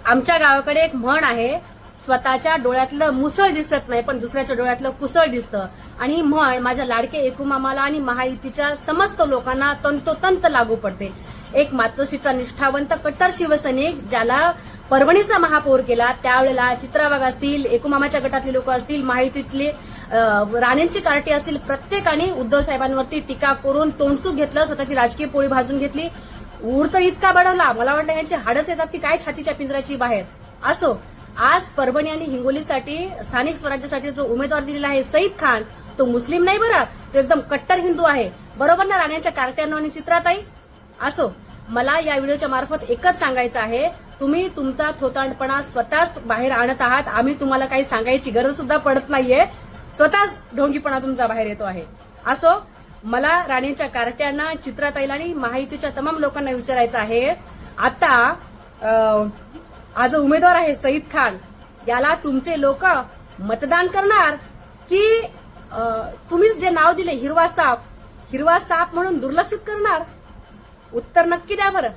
आमच्या गावाकडे एक म्हण आहे, स्वतःच्या डोळ्यातलं मुसळ दिसत नाही पण दुसऱ्याच्या डोळ्यातलं कुसळ दिसतं. आणि ही म्हण माझ्या लाडके एकूमामाला आणि महायुतीच्या समस्त लोकांना तंतोतंत लागू पडते. एक मातोश्रीचा निष्ठावंत कट्टर शिवसैनिक ज्याला परभणीचा महापौर केला, त्यावेळेला चित्रा वाघ असतील, एकूमामाच्या गटातले लोक असतील, महायुतीतले राणेंची कार्टी असतील, प्रत्येकाने उद्धव साहेबांवरती टीका करून तोंडसूक घेतलं, स्वतःची राजकीय पोळी भाजून घेतली. ऊर तर इतका बडवला, मला वाटलं यांची हाडच येतात ती काय छातीच्या पिंजऱ्याची बाहेर. असो, आज परभणी आणि हिंगोलीसाठी स्थानिक स्वराज्यासाठी जो उमेदवार दिलेला आहे सईद खान, तो मुस्लिम नाही बरं, तो एकदम कट्टर हिंदू आहे. बरोबर ना राणेंच्या कार्ट्यांनो आणि चित्राताई? असो, मला या व्हिडिओच्या मार्फत एकच सांगायचं आहे, तुम्ही तुमचा थोतांडपणा स्वतःच बाहेर आणत आहात. आम्ही तुम्हाला काही सांगायची गरज सुद्धा पडत नाहीये, स्वतःच ढोंगीपणा तुमचा बाहेर येतो आहे. असो, मला राणेंच्या कार्ट्यांना, चित्राताईला आणि महायुतीच्या तमाम लोकांना विचारायचं आहे, आता हा जो उमेदवार आहे सईद खान, याला तुमचे लोक मतदान करणार की तुम्हीच जे नाव दिले हिरवा साप म्हणून दुर्लक्षित करणार? उत्तर नक्की द्या बरं.